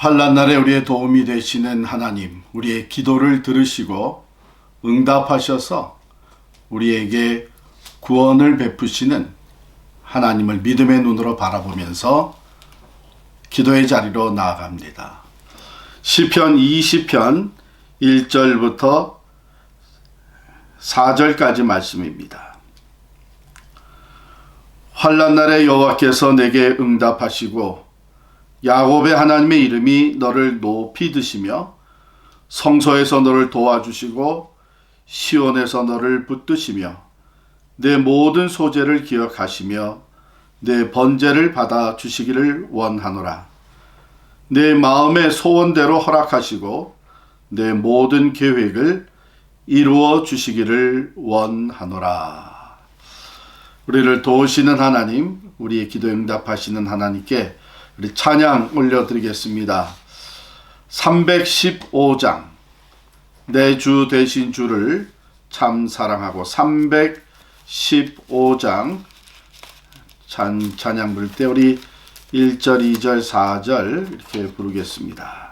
환난 날에 우리의 도움이 되시는 하나님, 우리의 기도를 들으시고 응답하셔서 우리에게 구원을 베푸시는 하나님을 믿음의 눈으로 바라보면서 기도의 자리로 나아갑니다. 시편 20편 1절부터 4절까지 말씀입니다. 환난 날에 여호와께서 내게 응답하시고 야곱의 하나님의 이름이 너를 높이 드시며 성소에서 너를 도와주시고 시온에서 너를 붙드시며 내 모든 소재를 기억하시며 내 번제를 받아주시기를 원하노라. 내 마음의 소원대로 허락하시고 내 모든 계획을 이루어 주시기를 원하노라. 우리를 도우시는 하나님, 우리의 기도 응답하시는 하나님께 우리 찬양 올려드리겠습니다. 315장 내 주 되신 주를 참 사랑하고 315장 찬양 부를 때 우리 1절, 2절, 4절 이렇게 부르겠습니다.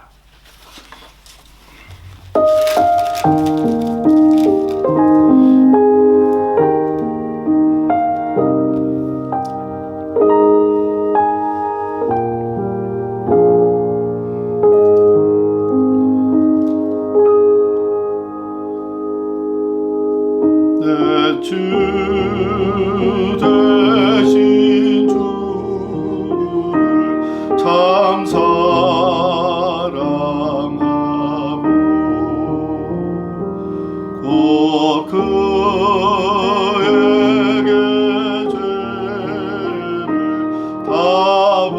주 대신 주를 참 사랑하고 곧 그에게 죄를 다 보합니다.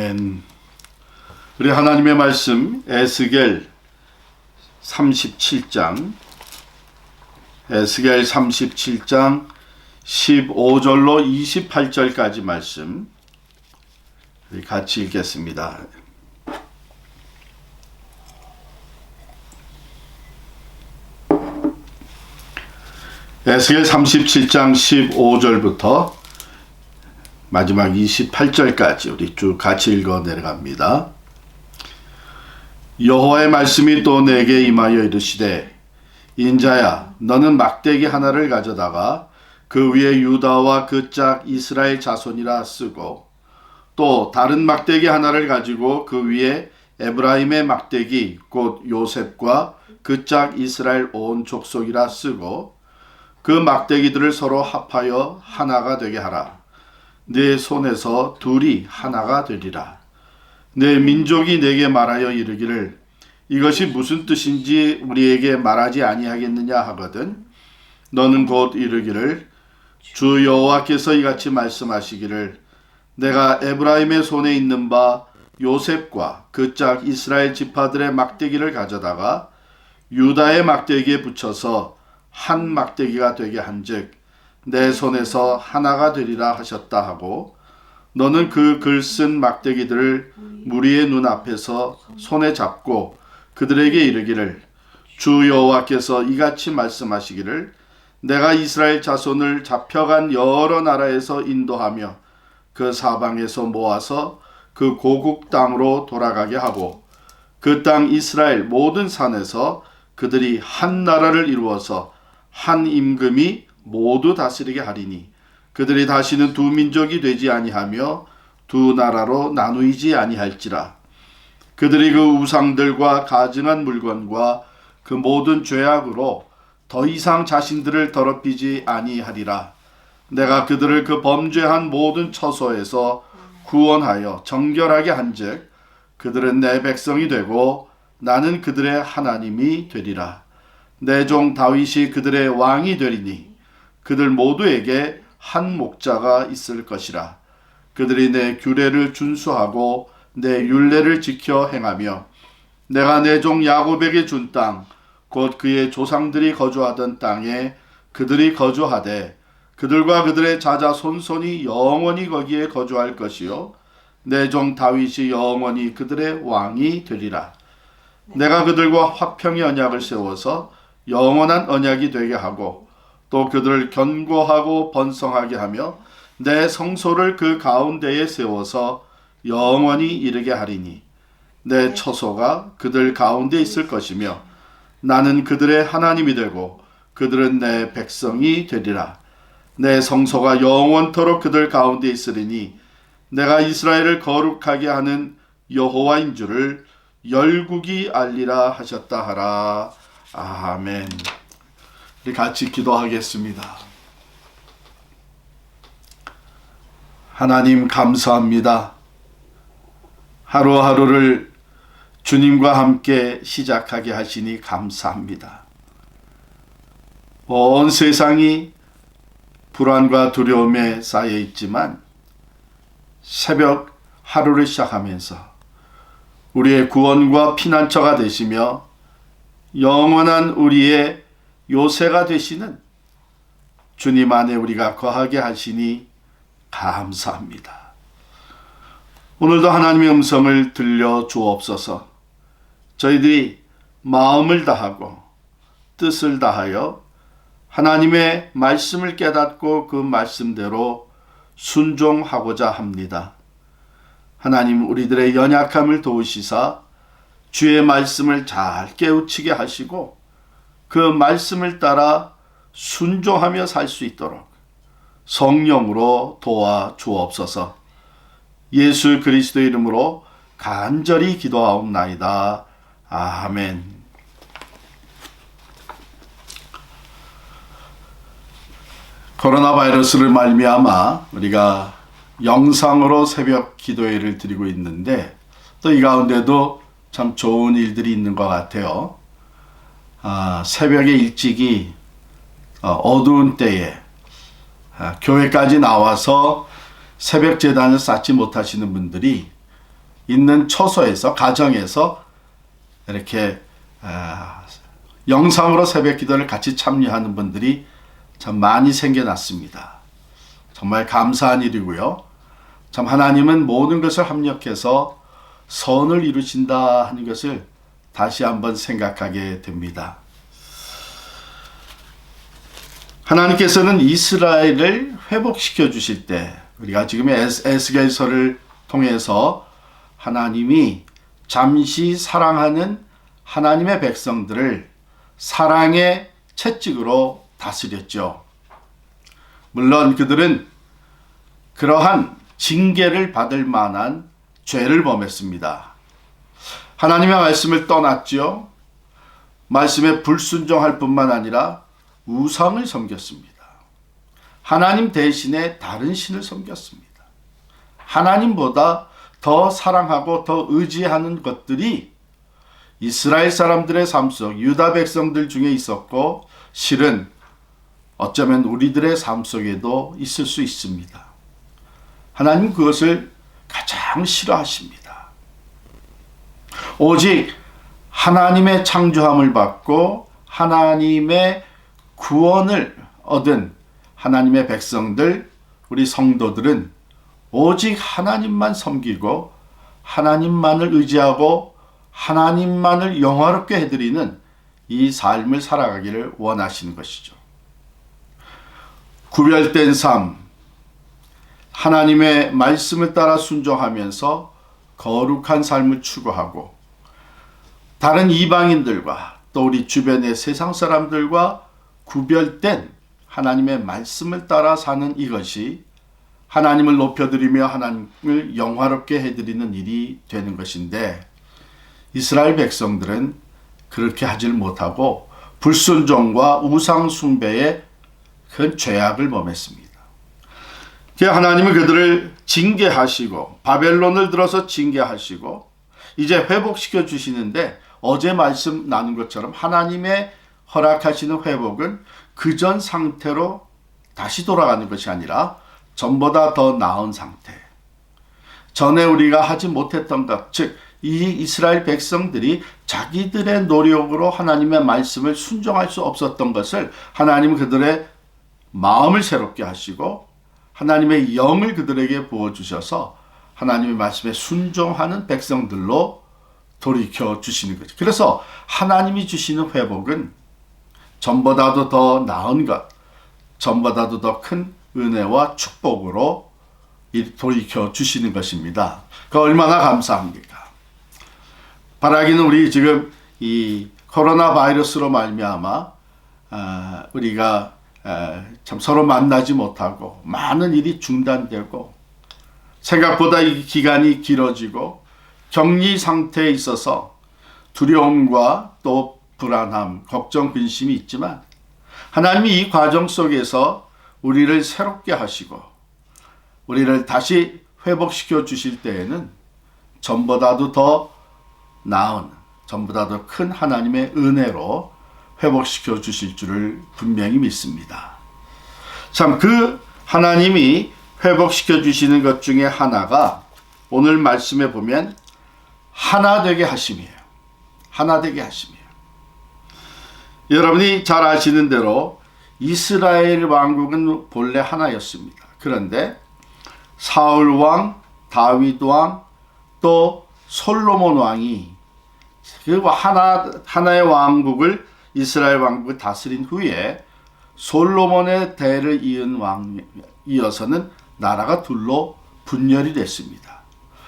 그는 우리 하나님의 말씀 에스겔 37장 37장 15절로 28절까지 말씀 같이 읽겠습니다. 에스겔 37장 15절부터 마지막 28절까지 우리 쭉 같이 읽어 내려갑니다. 여호와의 말씀이 또 내게 임하여 이르시되 인자야 너는 막대기 하나를 가져다가 그 위에 유다와 그 짝 이스라엘 자손이라 쓰고 또 다른 막대기 하나를 가지고 그 위에 에브라임의 막대기 곧 요셉과 그 짝 이스라엘 온 족속이라 쓰고 그 막대기들을 서로 합하여 하나가 되게 하라. 네 손에서 둘이 하나가 되리라. 내 민족이 내게 말하여 이르기를 이것이 무슨 뜻인지 우리에게 말하지 아니하겠느냐 하거든 너는 곧 이르기를 주 여호와께서 이같이 말씀하시기를 내가 에브라임의 손에 있는 바 요셉과 그 짝 이스라엘 지파들의 막대기를 가져다가 유다의 막대기에 붙여서 한 막대기가 되게 한즉 내 손에서 하나가 되리라 하셨다 하고 너는 그 글 쓴 막대기들을 무리의 눈 앞에서 손에 잡고 그들에게 이르기를 주 여호와께서 이같이 말씀하시기를 내가 이스라엘 자손을 잡혀간 여러 나라에서 인도하며 그 사방에서 모아서 그 고국 땅으로 돌아가게 하고 그 땅 이스라엘 모든 산에서 그들이 한 나라를 이루어서 한 임금이 모두 다스리게 하리니 그들이 다시는 두 민족이 되지 아니하며 두 나라로 나누이지 아니할지라. 그들이 그 우상들과 가증한 물건과 그 모든 죄악으로 더 이상 자신들을 더럽히지 아니하리라. 내가 그들을 그 범죄한 모든 처소에서 구원하여 정결하게 한즉 그들은 내 백성이 되고 나는 그들의 하나님이 되리라. 내 종 다윗이 그들의 왕이 되리니 그들 모두에게 한 목자가 있을 것이라. 그들이 내 규례를 준수하고 내 율례를 지켜 행하며 내가 내 종 야곱에게 준 땅 곧 그의 조상들이 거주하던 땅에 그들이 거주하되 그들과 그들의 자자 손손이 영원히 거기에 거주할 것이요 내 종 다윗이 영원히 그들의 왕이 되리라. 내가 그들과 화평의 언약을 세워서 영원한 언약이 되게 하고 또 그들을 견고하고 번성하게 하며 내 성소를 그 가운데에 세워서 영원히 이르게 하리니 내 처소가 그들 가운데 있을 것이며 나는 그들의 하나님이 되고 그들은 내 백성이 되리라. 내 성소가 영원토록 그들 가운데 있으리니 내가 이스라엘을 거룩하게 하는 여호와인 줄을 열국이 알리라 하셨다 하라. 아멘. 우리 같이 기도하겠습니다. 하나님 감사합니다. 하루하루를 주님과 함께 시작하게 하시니 감사합니다. 온 세상이 불안과 두려움에 쌓여 있지만 새벽 하루를 시작하면서 우리의 구원과 피난처가 되시며 영원한 우리의 요새가 되시는 주님 안에 우리가 거하게 하시니 감사합니다. 오늘도 하나님의 음성을 들려 주옵소서. 저희들이 마음을 다하고 뜻을 다하여 하나님의 말씀을 깨닫고 그 말씀대로 순종하고자 합니다. 하나님 우리들의 연약함을 도우시사 주의 말씀을 잘 깨우치게 하시고 그 말씀을 따라 순종하며 살 수 있도록 성령으로 도와 주옵소서. 예수 그리스도 이름으로 간절히 기도하옵나이다. 아멘. 코로나 바이러스를 말미암아 우리가 영상으로 새벽 기도회를 드리고 있는데 또 이 가운데도 참 좋은 일들이 있는 것 같아요. 새벽에 일찍이 어두운 때에 교회까지 나와서 새벽 제단을 쌓지 못하시는 분들이 있는 처소에서 가정에서 이렇게 영상으로 새벽 기도를 같이 참여하는 분들이 참 많이 생겨났습니다. 정말 감사한 일이고요. 참 하나님은 모든 것을 합력해서 선을 이루신다 하는 것을 다시 한번 생각하게 됩니다. 하나님께서는 이스라엘을 회복시켜 주실 때 우리가 지금 에스겔서를 통해서 하나님이 잠시 사랑하는 하나님의 백성들을 사랑의 채찍으로 다스렸죠. 물론 그들은 그러한 징계를 받을 만한 죄를 범했습니다. 하나님의 말씀을 떠났죠. 말씀에 불순종할 뿐만 아니라 우상을 섬겼습니다. 하나님 대신에 다른 신을 섬겼습니다. 하나님보다 더 사랑하고 더 의지하는 것들이 이스라엘 사람들의 삶 속 유다 백성들 중에 있었고 실은 어쩌면 우리들의 삶 속에도 있을 수 있습니다. 하나님 그것을 가장 싫어하십니다. 오직 하나님의 창조함을 받고 하나님의 구원을 얻은 하나님의 백성들, 우리 성도들은 오직 하나님만 섬기고 하나님만을 의지하고 하나님만을 영화롭게 해드리는 이 삶을 살아가기를 원하시는 것이죠. 구별된 삶, 하나님의 말씀을 따라 순종하면서 거룩한 삶을 추구하고 다른 이방인들과 또 우리 주변의 세상 사람들과 구별된 하나님의 말씀을 따라 사는 이것이 하나님을 높여드리며 하나님을 영화롭게 해드리는 일이 되는 것인데 이스라엘 백성들은 그렇게 하질 못하고 불순종과 우상 숭배에 큰 죄악을 범했습니다. 하나님은 그들을 징계하시고 바벨론을 들어서 징계하시고 이제 회복시켜 주시는데 어제 말씀 나눈 것처럼 하나님의 허락하시는 회복은 그전 상태로 다시 돌아가는 것이 아니라 전보다 더 나은 상태. 전에 우리가 하지 못했던 것, 즉 이 이스라엘 백성들이 자기들의 노력으로 하나님의 말씀을 순종할 수 없었던 것을 하나님은 그들의 마음을 새롭게 하시고 하나님의 영을 그들에게 부어주셔서 하나님의 말씀에 순종하는 백성들로 돌이켜 주시는 거죠. 그래서 하나님이 주시는 회복은 전보다도 더 나은 것, 전보다도 더 큰 은혜와 축복으로 돌이켜 주시는 것입니다. 그 얼마나 감사합니까? 바라기는 우리 지금 이 코로나 바이러스로 말미암아 우리가 참 서로 만나지 못하고 많은 일이 중단되고 생각보다 이 기간이 길어지고 격리 상태에 있어서 두려움과 또 불안함, 걱정, 근심이 있지만 하나님이 이 과정 속에서 우리를 새롭게 하시고 우리를 다시 회복시켜 주실 때에는 전보다도 더 나은, 전보다도 큰 하나님의 은혜로 회복시켜 주실 줄을 분명히 믿습니다. 참 그 하나님이 회복시켜 주시는 것 중에 하나가 오늘 말씀에 보면 하나 되게 하심이에요. 하나 되게 하심이에요. 여러분이 잘 아시는 대로 이스라엘 왕국은 본래 하나였습니다. 그런데 사울 왕, 다윗 왕, 또 솔로몬 왕이 그리고 하나의 왕국을 이스라엘 왕국을 다스린 후에 솔로몬의 대를 이어서는 나라가 둘로 분열이 됐습니다.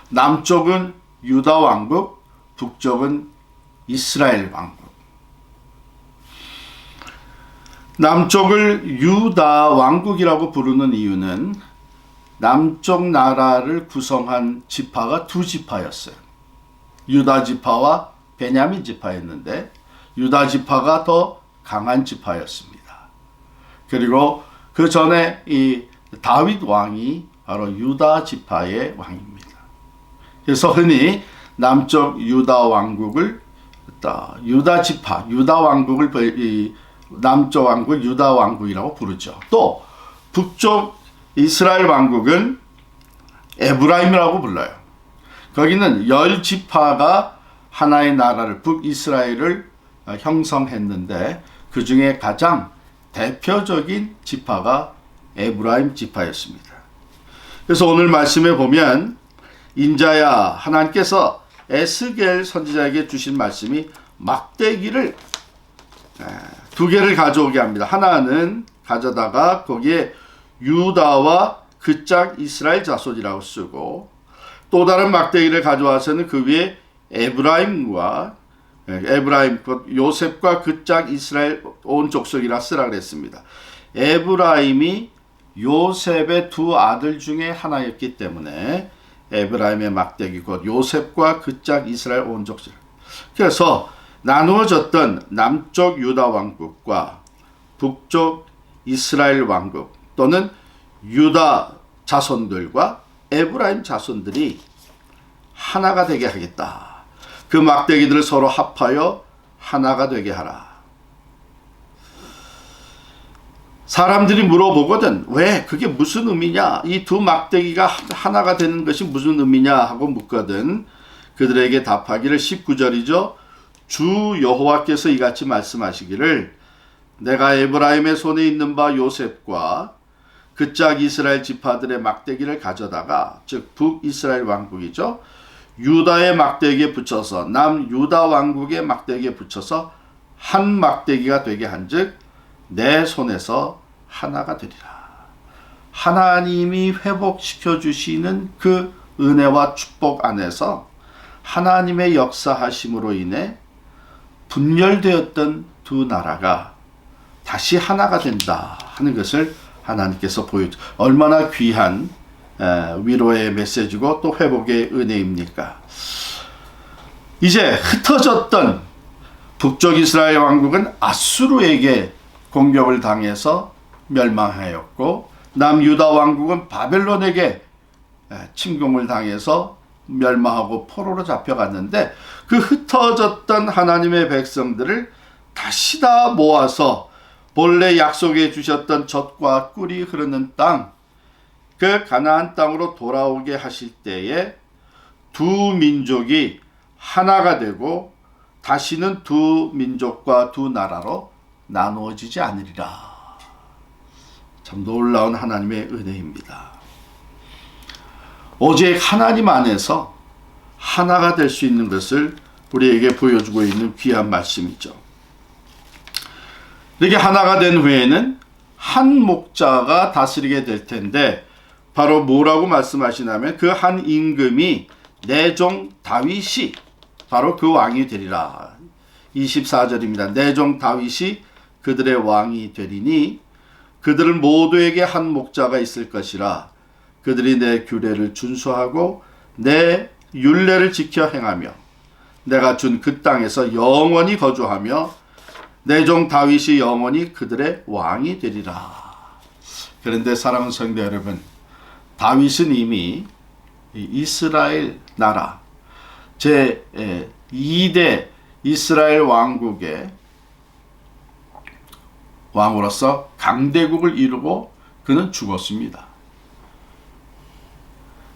남쪽은 유다 왕국, 북쪽은 이스라엘 왕국. 남쪽을 유다 왕국이라고 부르는 이유는 남쪽 나라를 구성한 지파가 두 지파였어요. 유다 지파와 베냐민 지파였는데 유다 지파가 더 강한 지파였습니다. 그리고 그 전에 이 다윗 왕이 바로 유다 지파의 왕입니다. 그래서 흔히 남쪽 유다 왕국을 유다 지파, 유다 왕국을 남쪽 왕국 유다 왕국이라고 부르죠. 또 북쪽 이스라엘 왕국은 에브라임이라고 불러요. 거기는 10지파가 하나의 나라를 북이스라엘을 형성했는데 그 중에 가장 대표적인 지파가 에브라임 지파였습니다. 그래서 오늘 말씀에 보면 인자야, 하나님께서 에스겔 선지자에게 주신 말씀이 막대기를 두 개를 가져오게 합니다. 하나는 가져다가 거기에 유다와 그 짝 이스라엘 자손이라고 쓰고, 또 다른 막대기를 가져와서는 그 위에 에브라임 요셉과 그 짝 이스라엘 온 족속이라 쓰라 그랬습니다. 에브라임이 요셉의 두 아들 중에 하나였기 때문에 에브라임의 막대기 곧 요셉과 그 짝 이스라엘 온 족속. 그래서 나누어졌던 남쪽 유다 왕국과 북쪽 이스라엘 왕국 또는 유다 자손들과 에브라임 자손들이 하나가 되게 하겠다. 그 막대기들을 서로 합하여 하나가 되게 하라. 사람들이 물어보거든. 왜? 그게 무슨 의미냐? 이 두 막대기가 하나가 되는 것이 무슨 의미냐? 하고 묻거든. 그들에게 답하기를 19절이죠. 주 여호와께서 이같이 말씀하시기를 내가 에브라임의 손에 있는 바 요셉과 그 짝 이스라엘 지파들의 막대기를 가져다가 즉 북이스라엘 왕국이죠. 유다의 막대기에 붙여서 남유다 왕국의 막대기에 붙여서 한 막대기가 되게 한즉 내 손에서 하나가 되리라. 하나님이 회복시켜 주시는 그 은혜와 축복 안에서 하나님의 역사하심으로 인해 분열되었던 두 나라가 다시 하나가 된다 하는 것을 하나님께서 보여주. 얼마나 귀한 위로의 메시지고 또 회복의 은혜입니까? 이제 흩어졌던 북쪽 이스라엘 왕국은 아수르에게 공격을 당해서 멸망하였고 남유다 왕국은 바벨론에게 침공을 당해서 멸망하고 포로로 잡혀갔는데 그 흩어졌던 하나님의 백성들을 다시 다 모아서 본래 약속해 주셨던 젖과 꿀이 흐르는 땅, 그 가나안 땅으로 돌아오게 하실 때에 두 민족이 하나가 되고 다시는 두 민족과 두 나라로 나누어지지 않으리라. 참 놀라운 하나님의 은혜입니다. 오직 하나님 안에서 하나가 될 수 있는 것을 우리에게 보여주고 있는 귀한 말씀이죠. 이렇게 하나가 된 후에는 한 목자가 다스리게 될 텐데 바로 뭐라고 말씀하시냐면 그 한 임금이 내 종 다윗이 바로 그 왕이 되리라. 24절입니다. 내 종 다윗이 그들의 왕이 되리니 그들 모두에게 한 목자가 있을 것이라. 그들이 내 규례를 준수하고 내 율례를 지켜 행하며 내가 준 그 땅에서 영원히 거주하며 내 종 다윗이 영원히 그들의 왕이 되리라. 그런데 사랑하는 성도 여러분, 다윗은 이미 이스라엘 나라 제 2대 이스라엘 왕국의 왕으로서 강대국을 이루고 그는 죽었습니다.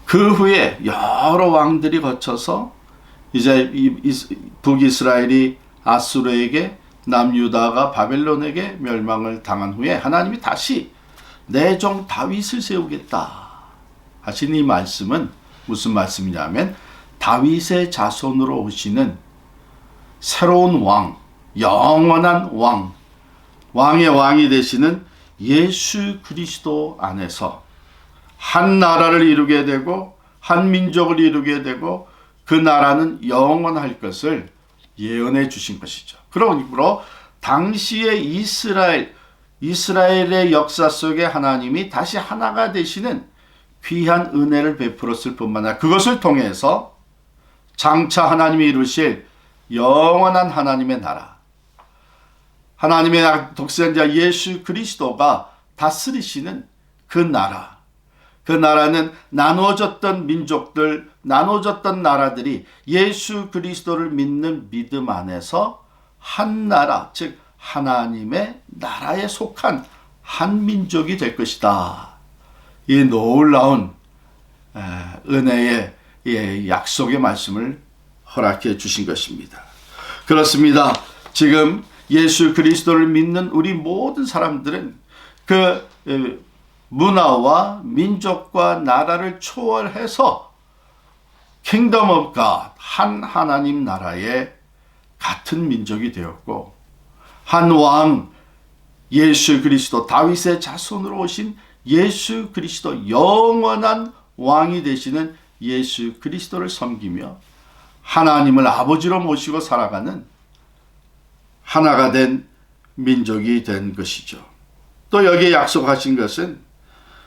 그 후에 여러 왕들이 거쳐서 이제 북이스라엘이 아수르에게 남유다가 바벨론에게 멸망을 당한 후에 하나님이 다시 내 종 다윗을 세우겠다 하신 이 말씀은 무슨 말씀이냐면 다윗의 자손으로 오시는 새로운 왕, 영원한 왕, 왕의 왕이 되시는 예수 그리스도 안에서 한 나라를 이루게 되고 한 민족을 이루게 되고 그 나라는 영원할 것을 예언해 주신 것이죠. 그러므로 당시의 이스라엘의 역사 속에 하나님이 다시 하나가 되시는 귀한 은혜를 베풀었을 뿐만 아니라 그것을 통해서 장차 하나님이 이루실 영원한 하나님의 나라, 하나님의 독생자 예수 그리스도가 다스리시는 그 나라, 그 나라는 나누어졌던 민족들, 나누어졌던 나라들이 예수 그리스도를 믿는 믿음 안에서 한 나라, 즉 하나님의 나라에 속한 한 민족이 될 것이다. 이 놀라운 은혜의 약속의 말씀을 허락해 주신 것입니다. 그렇습니다. 지금 예수 그리스도를 믿는 우리 모든 사람들은 그 문화와 민족과 나라를 초월해서 킹덤 오브 갓, 한 하나님 나라의 같은 민족이 되었고, 한 왕 예수 그리스도, 다윗의 자손으로 오신 예수 그리스도, 영원한 왕이 되시는 예수 그리스도를 섬기며 하나님을 아버지로 모시고 살아가는 하나가 된 민족이 된 것이죠. 또 여기에 약속하신 것은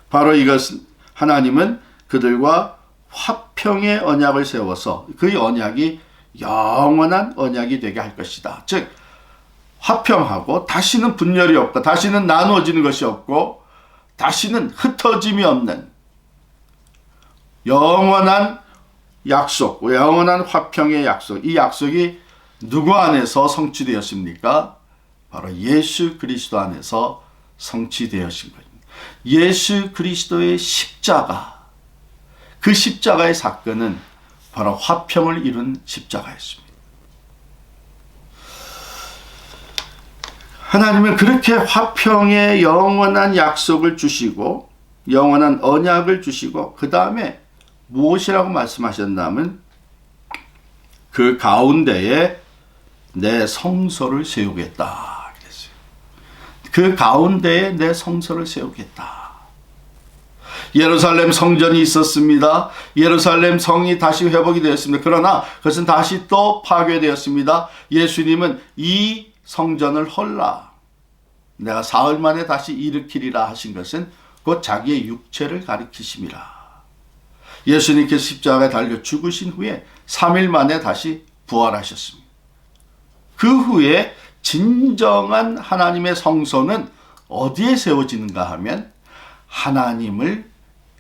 바로 이것은, 하나님은 그들과 화평의 언약을 세워서 그 언약이 영원한 언약이 되게 할 것이다. 즉 화평하고 다시는 분열이 없고 다시는 나누어지는 것이 없고 다시는 흩어짐이 없는 영원한 약속, 영원한 화평의 약속. 이 약속이 누구 안에서 성취되었습니까? 바로 예수 그리스도 안에서 성취되었신 것입니다. 예수 그리스도의 십자가, 그 십자가의 사건은 바로 화평을 이룬 십자가였습니다. 하나님은 그렇게 화평의 영원한 약속을 주시고 영원한 언약을 주시고 그 다음에 무엇이라고 말씀하셨냐면 그 가운데에 내 성소를 세우겠다 그랬어요. 그 가운데에 내 성소를 세우겠다. 예루살렘 성전이 있었습니다. 예루살렘 성이 다시 회복이 되었습니다. 그러나 그것은 다시 또 파괴되었습니다. 예수님은 이 성전을 헐라, 내가 사흘 만에 다시 일으키리라 하신 것은 곧 자기의 육체를 가리키심이라. 예수님께서 십자가에 달려 죽으신 후에 3일 만에 다시 부활하셨습니다. 그 후에 진정한 하나님의 성소는 어디에 세워지는가 하면 하나님을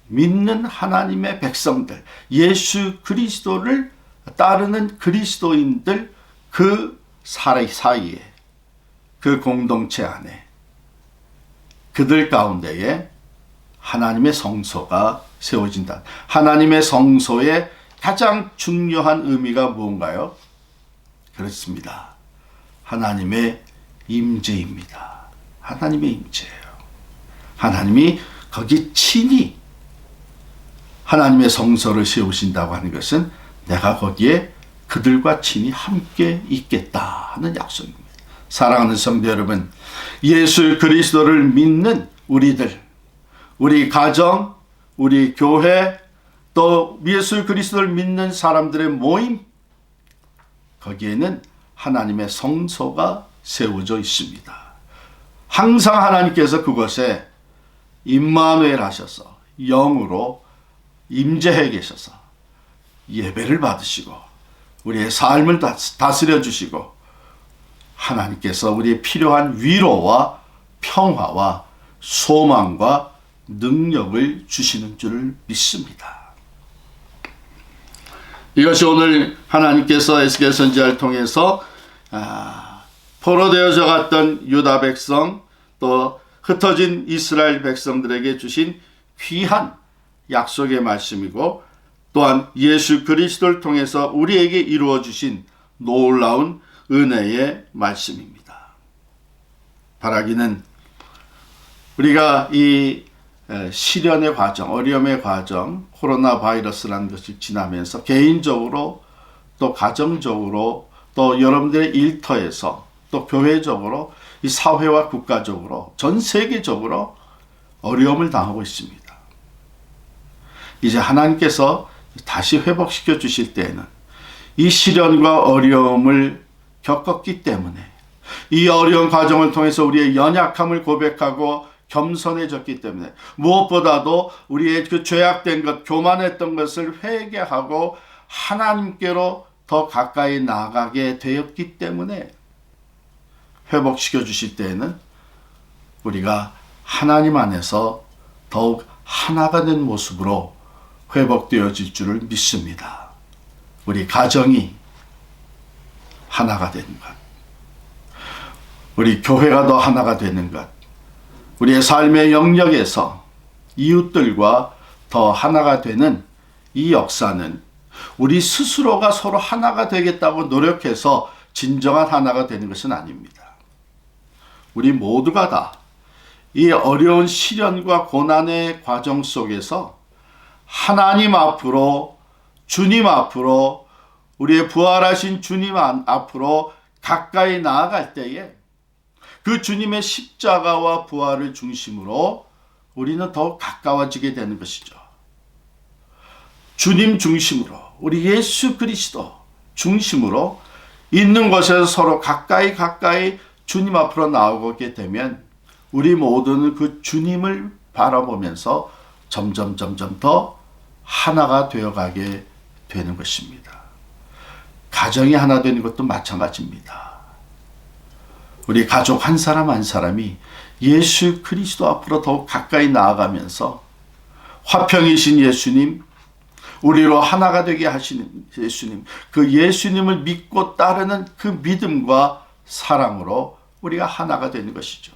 믿는 하나님의 백성들, 예수 그리스도를 따르는 그리스도인들 그 사이에, 그 공동체 안에, 그들 가운데에 하나님의 성소가 세워진다. 하나님의 성소의 가장 중요한 의미가 무언가요? 그렇습니다. 하나님의 임재입니다. 하나님의 임재예요. 하나님이 거기 친히 하나님의 성소를 세우신다고 하는 것은 내가 거기에 그들과 친히 함께 있겠다 하는 약속입니다. 사랑하는 성도 여러분, 예수 그리스도를 믿는 우리들, 우리 가정, 우리 교회, 또 예수 그리스도를 믿는 사람들의 모임, 거기에는 하나님의 성소가 세워져 있습니다. 항상 하나님께서 그곳에 임마누엘 하셔서 영으로 임재해 계셔서 예배를 받으시고 우리의 삶을 다스려 주시고 하나님께서 우리의 필요한 위로와 평화와 소망과 능력을 주시는 줄을 믿습니다. 이것이 오늘 하나님께서 에스겔 선지자를 통해서 포로되어져 갔던 유다 백성, 또 흩어진 이스라엘 백성들에게 주신 귀한 약속의 말씀이고, 또한 예수 그리스도를 통해서 우리에게 이루어 주신 놀라운 은혜의 말씀입니다. 바라기는 우리가 이 시련의 과정, 어려움의 과정, 코로나 바이러스라는 것이 지나면서 개인적으로 또 가정적으로 또 여러분들의 일터에서 또 교회적으로 이 사회와 국가적으로 전 세계적으로 어려움을 당하고 있습니다. 이제 하나님께서 다시 회복시켜 주실 때에는 이 시련과 어려움을 겪었기 때문에 이 어려운 과정을 통해서 우리의 연약함을 고백하고 겸손해졌기 때문에 무엇보다도 우리의 그 죄악된 것, 교만했던 것을 회개하고 하나님께로 더 가까이 나아가게 되었기 때문에 회복시켜 주실 때에는 우리가 하나님 안에서 더욱 하나가 된 모습으로 회복되어질 줄을 믿습니다. 우리 가정이 하나가 되는 것, 우리 교회가 더 하나가 되는 것, 우리의 삶의 영역에서 이웃들과 더 하나가 되는 이 역사는 우리 스스로가 서로 하나가 되겠다고 노력해서 진정한 하나가 되는 것은 아닙니다. 우리 모두가 다 이 어려운 시련과 고난의 과정 속에서 하나님 앞으로, 주님 앞으로, 우리의 부활하신 주님 앞으로 가까이 나아갈 때에 그 주님의 십자가와 부활을 중심으로 우리는 더욱 가까워지게 되는 것이죠. 주님 중심으로, 우리 예수 그리스도 중심으로 있는 곳에서 서로 가까이 주님 앞으로 나오게 되면 우리 모두는 그 주님을 바라보면서 점점 더 하나가 되어가게 되는 것입니다. 가정이 하나 되는 것도 마찬가지입니다. 우리 가족 한 사람 한 사람이 예수 그리스도 앞으로 더욱 가까이 나아가면서 화평이신 예수님, 우리로 하나가 되게 하시는 예수님, 그 예수님을 믿고 따르는 그 믿음과 사랑으로 우리가 하나가 되는 것이죠.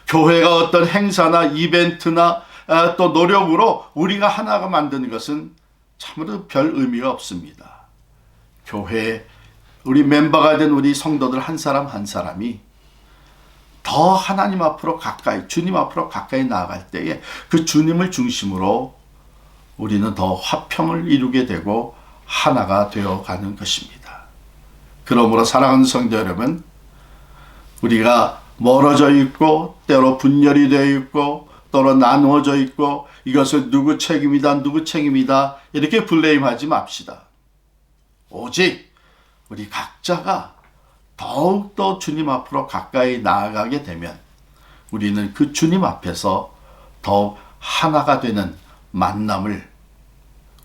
교회가 어떤 행사나 이벤트나 또 노력으로 우리가 하나가 만드는 것은 참으로 별 의미가 없습니다. 교회, 우리 멤버가 된 우리 성도들 한 사람 한 사람이 더 하나님 앞으로 가까이, 주님 앞으로 가까이 나아갈 때에 그 주님을 중심으로 우리는 더 화평을 이루게 되고 하나가 되어가는 것입니다. 그러므로 사랑하는 성도 여러분, 우리가 멀어져 있고 때로 분열이 되어 있고 때로 나누어져 있고 이것을 누구 책임이다 이렇게 블레임하지 맙시다. 오직 우리 각자가 더욱더 주님 앞으로 가까이 나아가게 되면 우리는 그 주님 앞에서 더욱 하나가 되는 만남을,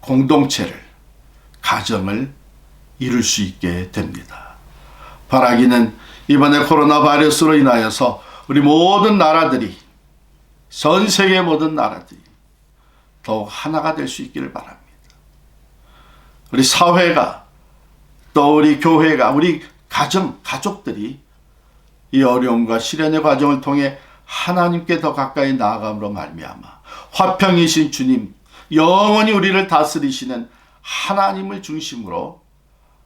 공동체를, 가정을 이룰 수 있게 됩니다. 바라기는 이번에 코로나 바이러스로 인하여서 우리 모든 나라들이, 전 세계 모든 나라들이 더욱 하나가 될 수 있기를 바랍니다. 우리 사회가, 또 우리 교회가, 우리 가족들이 이 어려움과 시련의 과정을 통해 하나님께 더 가까이 나아감으로 말미암아 화평이신 주님, 영원히 우리를 다스리시는 하나님을 중심으로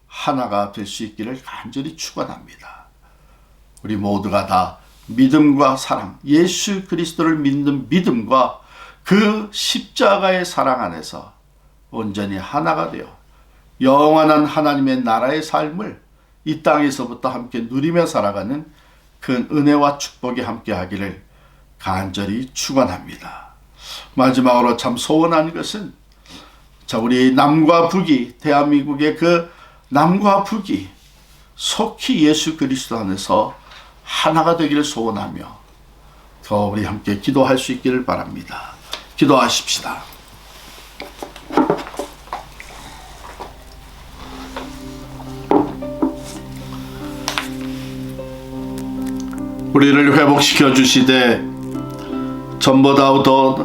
하나가 될 수 있기를 간절히 축원합니다. 우리 모두가 다 믿음과 사랑, 예수 그리스도를 믿는 믿음과 그 십자가의 사랑 안에서 온전히 하나가 되어 영원한 하나님의 나라의 삶을 이 땅에서부터 함께 누리며 살아가는 큰 은혜와 축복이 함께 하기를 간절히 축원합니다. 마지막으로 참 소원한 것은, 자, 우리 남과 북이, 대한민국의 그 남과 북이 속히 예수 그리스도 안에서 하나가 되기를 소원하며 더 우리 함께 기도할 수 있기를 바랍니다. 기도하십시다. 우리를 회복시켜 주시되 전보다 더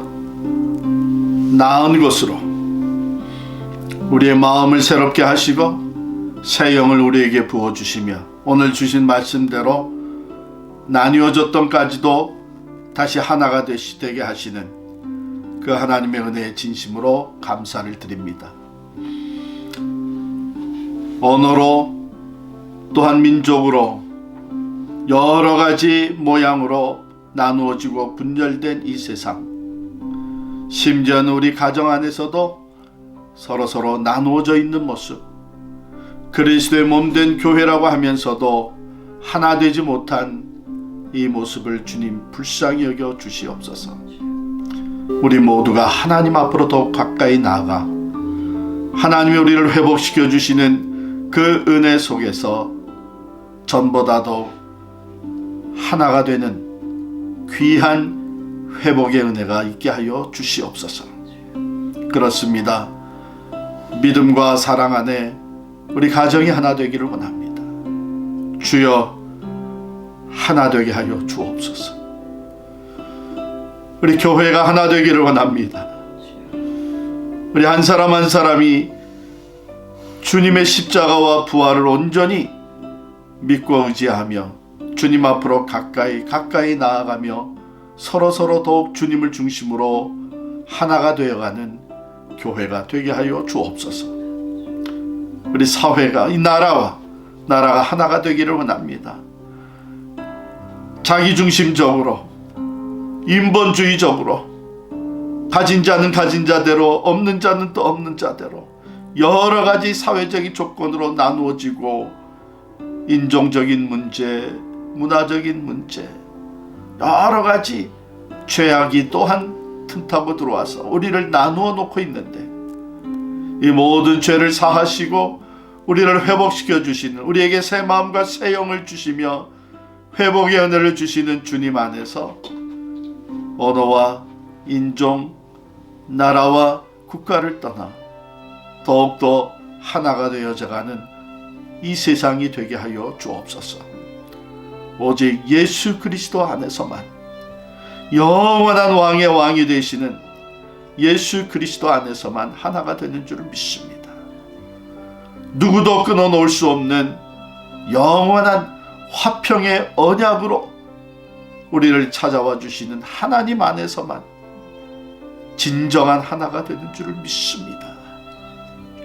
나은 것으로 우리의 마음을 새롭게 하시고 새 영을 우리에게 부어주시며 오늘 주신 말씀대로 나뉘어졌던까지도 다시 하나가 되게 하시는 그 하나님의 은혜에 진심으로 감사를 드립니다. 언어로 또한 민족으로 여러 가지 모양으로 나누어지고 분열된 이 세상, 심지어는 우리 가정 안에서도 서로 나누어져 있는 모습, 그리스도의 몸된 교회라고 하면서도 하나 되지 못한 이 모습을 주님 불쌍히 여겨 주시옵소서. 우리 모두가 하나님 앞으로 더욱 가까이 나아가 하나님이 우리를 회복시켜 주시는 그 은혜 속에서 전보다 더 하나가 되는 귀한 회복의 은혜가 있게 하여 주시옵소서. 그렇습니다. 믿음과 사랑 안에 우리 가정이 하나 되기를 원합니다. 주여 하나 되게 하여 주옵소서. 우리 교회가 하나 되기를 원합니다. 우리 한 사람 한 사람이 주님의 십자가와 부활을 온전히 믿고 의지하며 주님 앞으로 가까이 나아가며 서로 더욱 주님을 중심으로 하나가 되어가는 교회가 되게 하여 주옵소서. 우리 사회가, 이 나라가 하나가 되기를 원합니다. 자기중심적으로 인본주의적으로 가진 자는 가진 자대로, 없는 자는 또 없는 자대로 여러 가지 사회적인 조건으로 나누어지고, 인종적인 문제, 문화적인 문제, 여러 가지 죄악이 또한 틈타고 들어와서 우리를 나누어 놓고 있는데, 이 모든 죄를 사하시고 우리를 회복시켜 주시는, 우리에게 새 마음과 새 영을 주시며 회복의 은혜를 주시는 주님 안에서 언어와 인종, 나라와 국가를 떠나 더욱더 하나가 되어져가는 이 세상이 되게 하여 주옵소서. 오직 예수 그리스도 안에서만, 영원한 왕의 왕이 되시는 예수 그리스도 안에서만 하나가 되는 줄을 믿습니다. 누구도 끊어놓을 수 없는 영원한 화평의 언약으로 우리를 찾아와 주시는 하나님 안에서만 진정한 하나가 되는 줄을 믿습니다.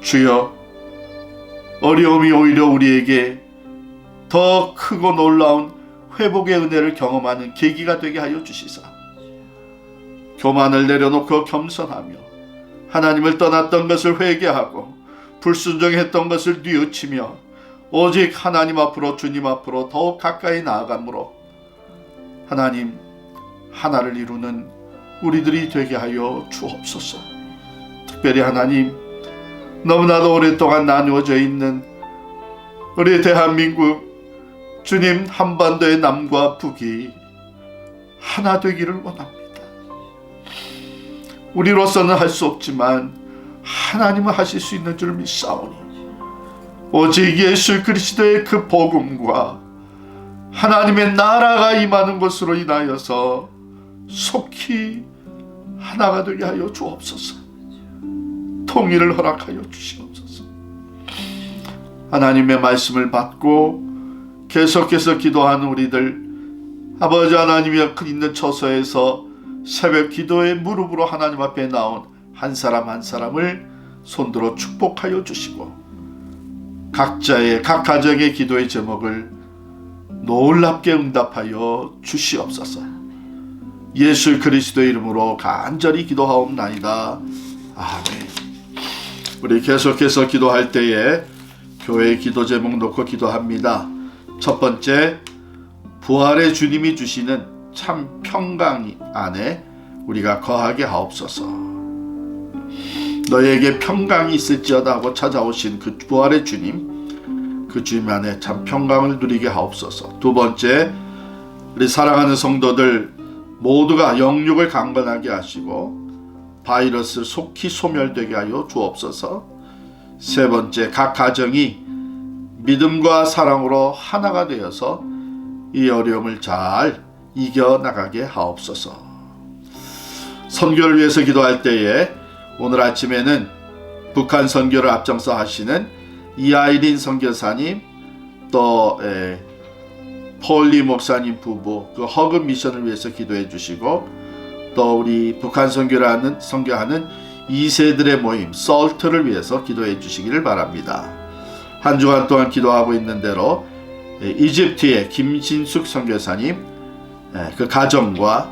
주여, 어려움이 오히려 우리에게 더 크고 놀라운 회복의 은혜를 경험하는 계기가 되게 하여 주시사, 교만을 내려놓고 겸손하며 하나님을 떠났던 것을 회개하고 불순종했던 것을 뉘우치며 오직 하나님 앞으로, 주님 앞으로 더욱 가까이 나아감으로 하나님 하나를 이루는 우리들이 되게 하여 주옵소서. 특별히 하나님, 너무나도 오랫동안 나누어져 있는 우리 대한민국, 주님, 한반도의 남과 북이 하나 되기를 원합니다. 우리로서는 할 수 없지만 하나님은 하실 수 있는 줄 믿사오니, 오직 예수 그리스도의 그 복음과 하나님의 나라가 임하는 것으로 인하여서 속히 하나가 되게 하여 주옵소서. 통일을 허락하여 주시옵소서. 하나님의 말씀을 받고 계속해서 기도하는 우리들, 아버지 하나님이 있는 처소에서 새벽 기도의 무릎으로 하나님 앞에 나온 한 사람 한 사람을 손들어 축복하여 주시고, 각자의 각 가정의 기도의 제목을 놀랍게 응답하여 주시옵소서. 예수 그리스도의 이름으로 간절히 기도하옵나이다. 아멘. 우리 계속해서 기도할 때에 교회 기도 제목 놓고 기도합니다. 첫 번째, 부활의 주님이 주시는 참 평강 안에 우리가 거하게 하옵소서. 너에게 평강이 있을지어다 하고 찾아오신 그 부활의 주님, 그 주님 안에 참 평강을 누리게 하옵소서. 두 번째, 우리 사랑하는 성도들 모두가 영육을 강건하게 하시고 바이러스 속히 소멸되게 하여 주옵소서. 세 번째, 각 가정이 믿음과 사랑으로 하나가 되어서 이 어려움을 잘 이겨나가게 하옵소서. 선교를 위해서 기도할 때에 오늘 아침에는 북한 선교를 앞장서 하시는 이아이린 선교사님, 또 폴리 목사님 부부 그 허그 미션을 위해서 기도해 주시고, 또 우리 북한 선교하는 2세들의 모임 솔트를 위해서 기도해 주시기를 바랍니다. 한 주간 동안 기도하고 있는 대로 이집트의 김진숙 선교사님 그 가정과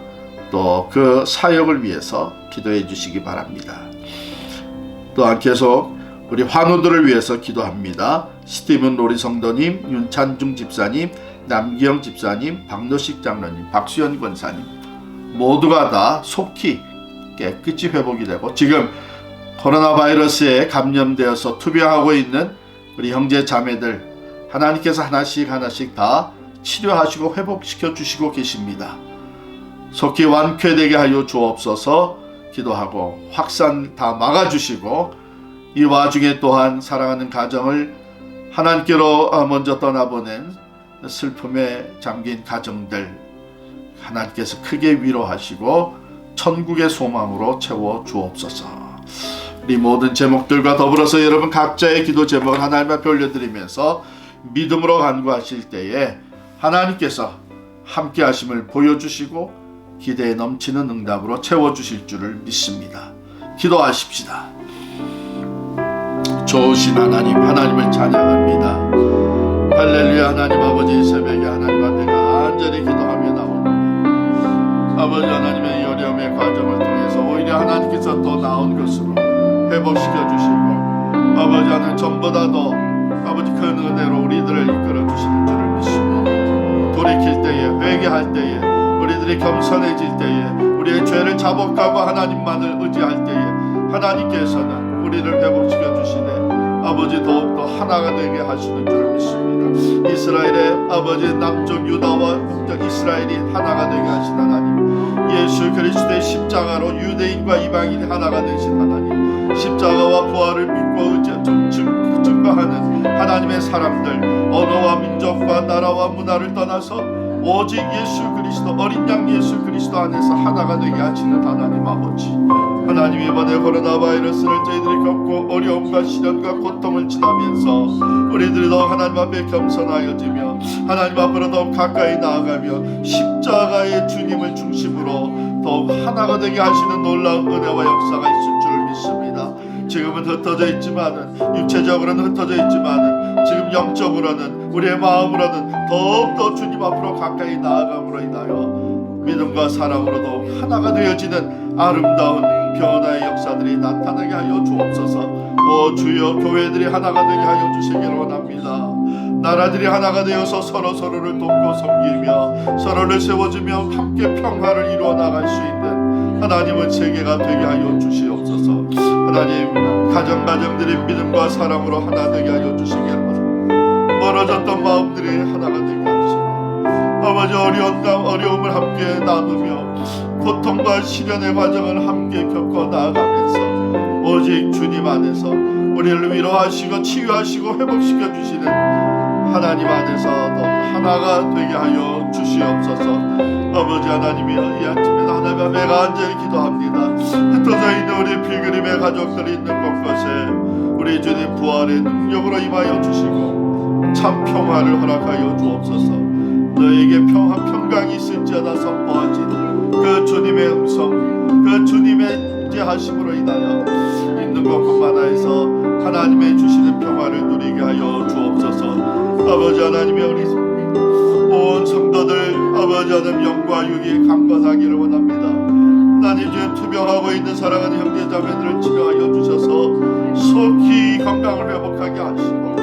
또 그 사역을 위해서 기도해 주시기 바랍니다. 또한 계속 우리 환우들을 위해서 기도합니다. 스티븐 로리 성도님, 윤찬중 집사님, 남기영 집사님, 박노식 장로님, 박수현 권사님 모두가 다 속히 깨끗이 회복이 되고, 지금 코로나 바이러스에 감염되어서 투병하고 있는 우리 형제 자매들 하나님께서 하나씩 다 치료하시고 회복시켜 주시고 계십니다. 속히 완쾌되게 하여 주옵소서. 기도하고 확산 다 막아주시고, 이 와중에 또한 사랑하는 가정을 하나님께로 먼저 떠나보낸 슬픔에 잠긴 가정들 하나님께서 크게 위로하시고 천국의 소망으로 채워 주옵소서. 우리 모든 제목들과 더불어서 여러분 각자의 기도 제목을 하나님 앞에 올려드리면서 믿음으로 간구하실 때에 하나님께서 함께 하심을 보여주시고 기대에 넘치는 응답으로 채워주실 줄을 믿습니다. 기도하십시다. 좋으신 하나님, 하나님을 찬양합니다. 할렐루야. 하나님 아버지, 새벽에 하나님 앞에 간절히 기도하며 나오니 아버지 하나님의 이 어려움의 과정을 통해서 오히려 하나님께서 더 나은 것으로 회복시켜 주시고 아버지 하나님 전보다 더 아버지 큰 은혜로 우리들을 이끌어 주시는 줄을 믿습니다. 돌이킬 때에 회개할 때에 우리들이 겸손해질 때에 우리의 죄를 자복하고 하나님만을 의지할 때에 하나님께서는 우리를 회복시켜 주시되 아버지 더욱더 하나가 되게 하시는 줄을 믿습니다. 이스라엘의 아버지 남쪽 유다와 북쪽 이스라엘이 하나가 되게 하신 하나님, 예수 그리스도의 십자가로 유대인과 이방인이 하나가 되신 하나님, 십자가와 부활을 믿고 증거하는 하나님의 사람들, 언어와 민족과 나라와 문화를 떠나서 오직 예수 그리스도 어린 양 예수 그리스도 안에서 하나가 되게 하시는 하나님 아버지, 하나님 이번에 코로나 바이러스를 저희들이 겪고 어려움과 시련과 고통을 지나면서 우리들이 더 하나님 앞에 겸손하여지며 하나님 앞으로 더욱 가까이 나아가며 십자가의 주님을 중심으로 더욱 하나가 되게 하시는 놀라운 은혜와 역사가 있을 줄 믿습니다. 지금은 흩어져 있지만은 육체적으로는 흩어져 있지만은 지금 영적으로는 우리의 마음으로는 더욱더 주님 앞으로 가까이 나아감으로 인하여 믿음과 사랑으로 더욱 하나가 되어지는 아름다운 변화의 역사들이 나타나게 하여 주옵소서. 오 주여, 교회들이 하나가 되게 하여 주시기를 원합니다. 나라들이 하나가 되어서 서로를 돕고 섬기며 서로를 세워주며 함께 평화를 이루어 나갈 수 있는 하나님의 세계가 되게 하여 주시옵소서. 하나님, 가정들이 믿음과 사랑으로 하나 되게 하여 주시기를 원합니다. 멀어졌던 마음들이 하나가 되게 하시고 아버지 어려움을 함께 나누며 고통과 시련의 과정을 함께 겪어 나아가면서 오직 주님 안에서 우리를 위로하시고 치유하시고 회복시켜 주시는 하나님 안에서 더 하나가 되게 하여 주시옵소서. 아버지 하나님이여, 이 아침에 하나님 앞에 간절히 기도합니다. 흩어져 있는 우리 필그림의 가족들이 있는 곳곳에 우리 주님 부활의 능력으로 임하여 주시고 참 평화를 허락하여 주옵소서. 너에게 평강이 있을지어다 선포하지 그 주님의 음성, 그 주님의 지하심으로 인하여 있는 곳곳만 하여서 하나님의 주시는 평화를 누리게 하여 주옵소서. 아버지 하나님의 우리 온 성도들 아버지 하나님 영과 육이 강건하기를 원합니다. 하나님 주의 투병하고 있는 사랑하는 형제자매들을 치료하여 주셔서 속히 건강을 회복하게 하시고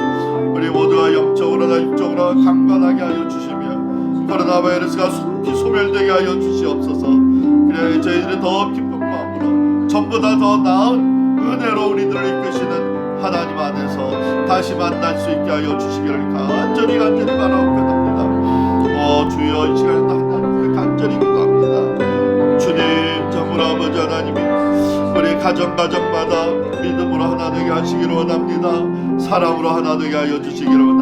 우리 모두가 영적으로나 육적으로 강건하게 하여 주시며 코로나 바이러스가 속히 소멸되게 하여 주시옵소서. 그래야 저희들이 더 기쁜 마음으로 전보다 더 나은 은혜로 우리들을 이끄시는 하나님 안에서 다시 만날 수 있게 하여 주시기를 간절히 바라옵니다. 주여, 이 시간에 하나님께 간절히 기도합니다. 주님, 정말 아버지 하나님이 우리 가정마다 믿음으로 하나 되게 하시기를 원합니다. 사랑으로 하나 되게 하여 주시기를 원합니다.